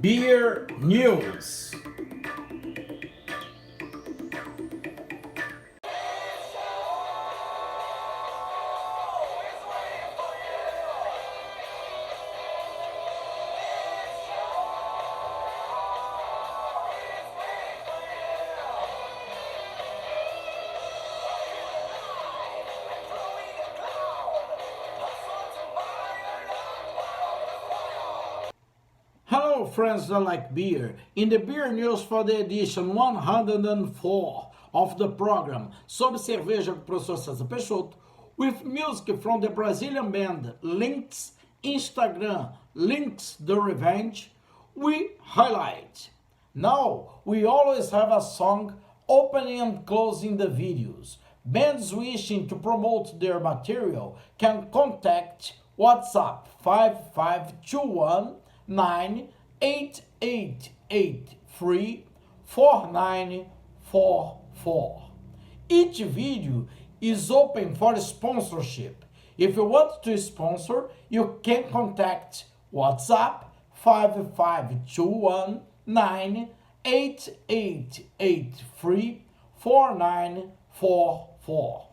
Beer News. Hello friends that like beer. In the beer news for the edition 104 of the program Sobre Cerveja com o professor Cesar Peixoto, with music from the Brazilian band Lynx, Instagram Lynx The Revenge, we highlight. Now we always have a song opening and closing the videos. Bands wishing to promote their material can contact WhatsApp 5521 988834944. Each video is open for sponsorship. If you want to sponsor, you can contact WhatsApp 5521-988834944.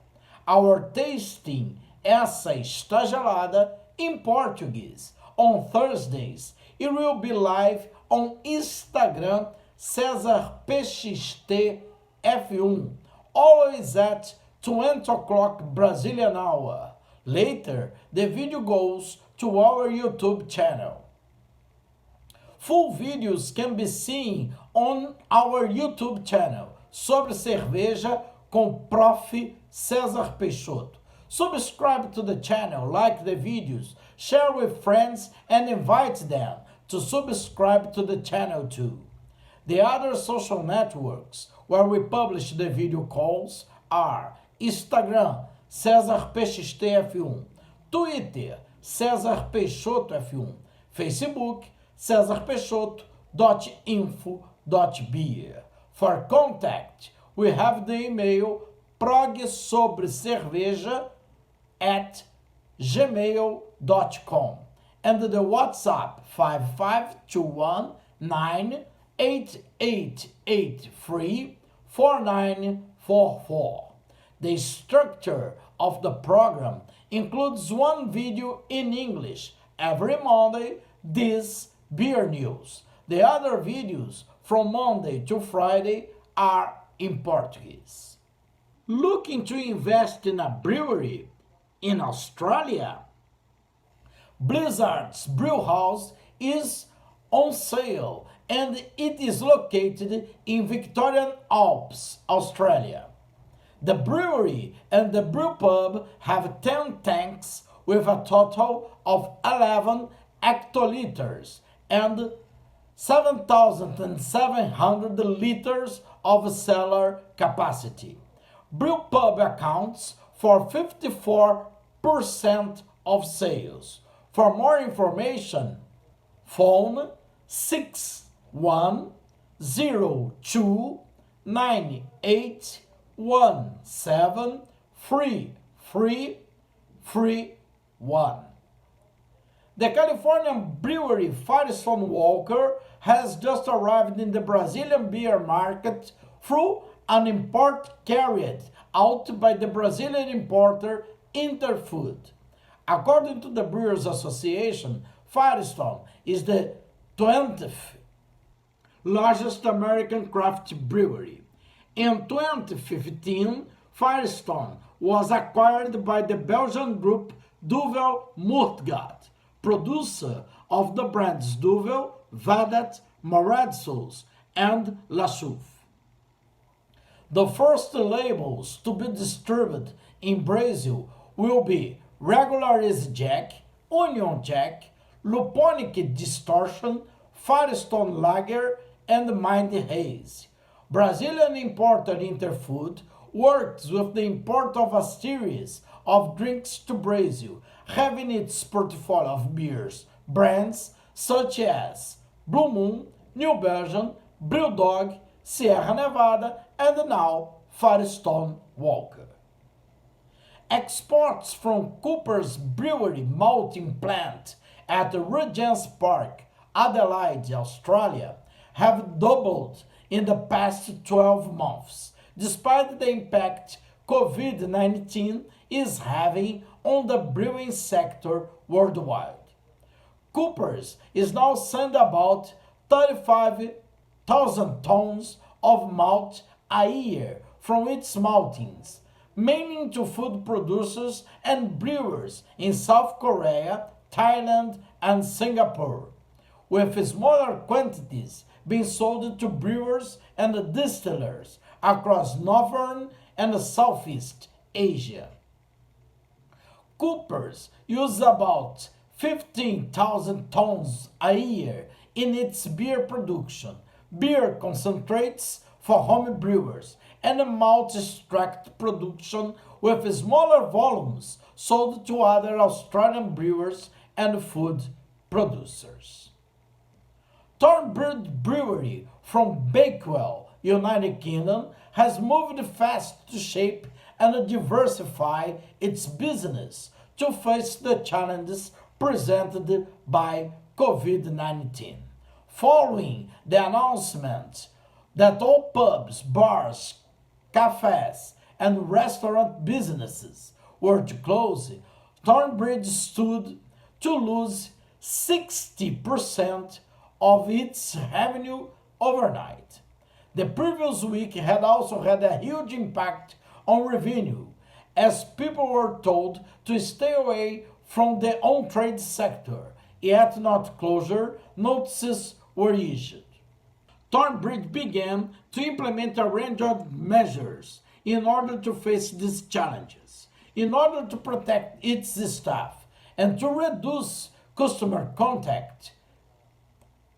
Our tasting essa está gelada in Portuguese on Thursdays. It will be live on Instagram Cesar Peixoto F1, always at 20 o'clock Brazilian hour. Later, the video goes to our YouTube channel. Full videos can be seen on our YouTube channel, Sobre Cerveja com Prof. Cesar Peixoto. Subscribe to the channel, like the videos, share with friends, and invite them to subscribe to the channel too. The other social networks where we publish the video calls are Instagram, Cesar Peixoto F1, Twitter, Cesar Peixoto F1, Facebook, cesarpeixoto.info.beer. For contact, we have the email progsobrecerveja@gmail.com and the WhatsApp 5521-988834944. The structure of the program includes one video in English every Monday, this beer news. The other videos from Monday to Friday are in Portuguese. Looking to invest in a brewery in Australia? Blizzard's Brewhouse is on sale and it is located in Victorian Alps, Australia. The brewery and the brew pub have 10 tanks with a total of 11 hectoliters and 7,700 liters of cellar capacity. Brewpub accounts for 54% of sales. For more information, phone 610298173331. The Californian brewery Firestone Walker has just arrived in the Brazilian beer market through an import carried out by the Brazilian importer Interfood. According to the Brewers Association, Firestone is the 20th largest American craft brewery. In 2015, Firestone was acquired by the Belgian group Duvel Moortgat, producer of the brands Duvel, Vadet, Mauritshuis, and La Chouffe. The first labels to be distributed in Brazil will be Regular Easy Jack, Union Jack, Luponic Distortion, Firestone Lager, and Mind Haze. Brazilian importer Interfood works with the import of a series of drinks to Brazil, having its portfolio of beers, brands such as Blue Moon, New Belgium, Brewdog, Sierra Nevada, and now Firestone Walker. Exports from Cooper's Brewery malting plant at Regent's Park Adelaide, Australia, have doubled in the past 12 months, despite the impact COVID 19 is having on the brewing sector worldwide. Coopers is now sending about 35,000 tons of malt a year from its maltings, mainly to food producers and brewers in South Korea, Thailand, and Singapore, with smaller quantities being sold to brewers and distillers across Northern and Southeast Asia. Coopers uses about 15,000 tons a year in its beer production, beer concentrates for home brewers, and malt extract production with smaller volumes sold to other Australian brewers and food producers. Thornbridge Brewery from Bakewell, United Kingdom, has moved fast to shape and diversify its business to face the challenges presented by COVID 19. Following the announcement that all pubs, bars, cafes, and restaurant businesses were to close, Thornbridge stood to lose 60% of its revenue overnight. The previous week had also had a huge impact on revenue, as people were told to stay away from the on-trade sector, yet not closure notices were issued. Thornbridge began to implement a range of measures in order to face these challenges, in order to protect its staff and to reduce customer contact.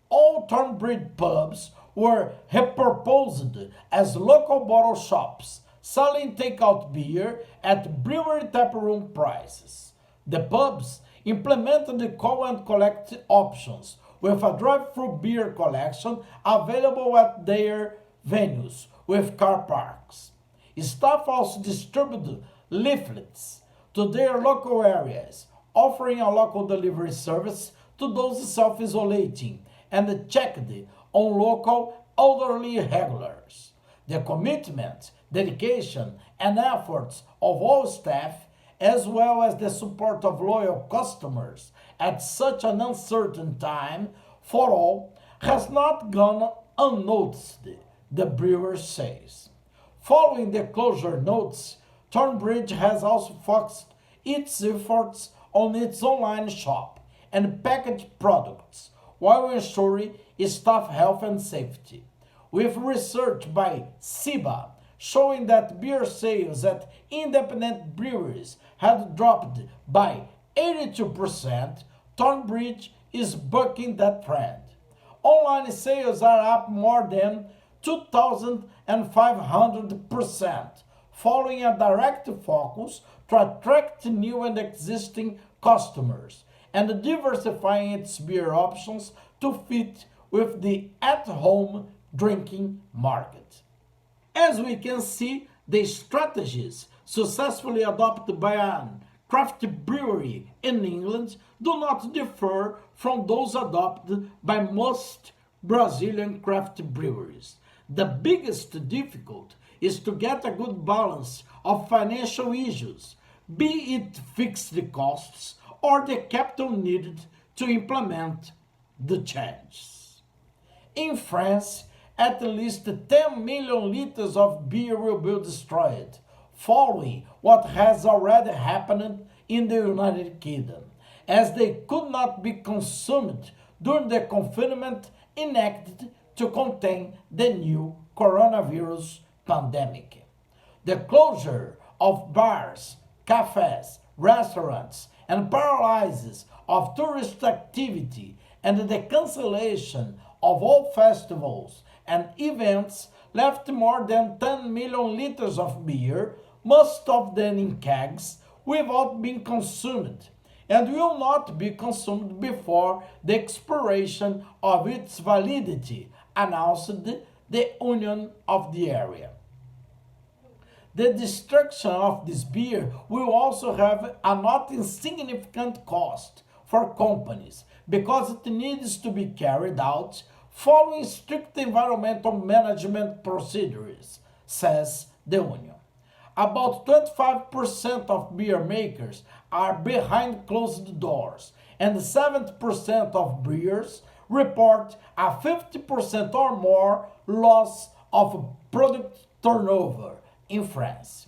All Thornbridge pubs were repurposed as local bottle shops, selling takeout beer at brewery taproom prices. The pubs implemented the call and collect options with a drive-through beer collection available at their venues with car parks. Staff also distributed leaflets to their local areas, offering a local delivery service to those self-isolating and checked on local elderly regulars. The commitment, dedication, and efforts of all staff, as well as the support of loyal customers at such an uncertain time for all, has not gone unnoticed, the brewer says. Following the closure notes, Thornbridge has also focused its efforts on its online shop and packaged products, while ensuring staff health and safety. With research by SIBA showing that beer sales at independent breweries had dropped by 82%, Thornbridge is bucking that trend. Online sales are up more than 2,500%, following a direct focus to attract new and existing customers and diversifying its beer options to fit with the at-home drinking market. As we can see, the strategies successfully adopted by an craft brewery in England do not differ from those adopted by most Brazilian craft breweries. The biggest difficulty is to get a good balance of financial issues, be it fixed costs or the capital needed to implement the changes. In France, at least 10 million liters of beer will be destroyed, following what has already happened in the United Kingdom, as they could not be consumed during the confinement enacted to contain the new coronavirus pandemic. The closure of bars, cafes, restaurants, and paralysis of tourist activity and the cancellation of all festivals and events left more than 10 million liters of beer, most of them in kegs, without being consumed, and will not be consumed before the expiration of its validity, announced the Union of the area. The destruction of this beer will also have a not insignificant cost for companies because it needs to be carried out following strict environmental management procedures, says the union. About 25% of beer makers are behind closed doors, and 70% of brewers report a 50% or more loss of product turnover in France.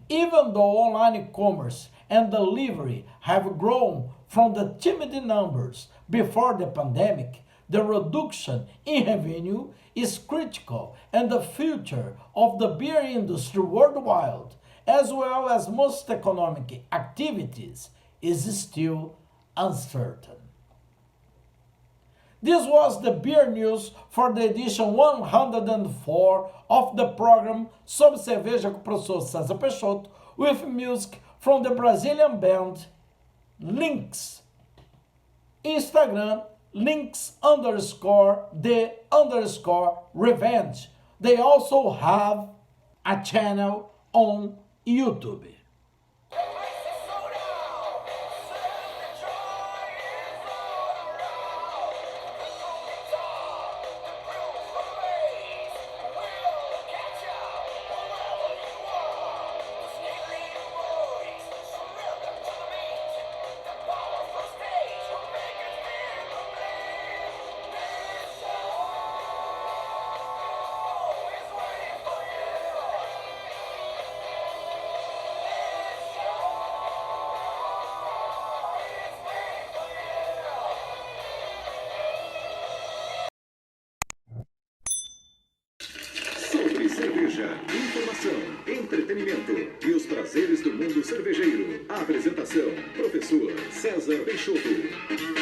Even though online commerce and delivery have grown from the timid numbers before the pandemic, the reduction in revenue is critical, and the future of the beer industry worldwide, as well as most economic activities, is still uncertain. This was the beer news for the edition 104 of the program Sobre Cerveja com o professor Cesar Peixoto, with music from the Brazilian band Links. Instagram, links underscore the underscore revenge. They also have a channel on YouTube. Sobre cerveja, informação, entretenimento e os prazeres do mundo cervejeiro. A apresentação, professor Cesar Peixoto.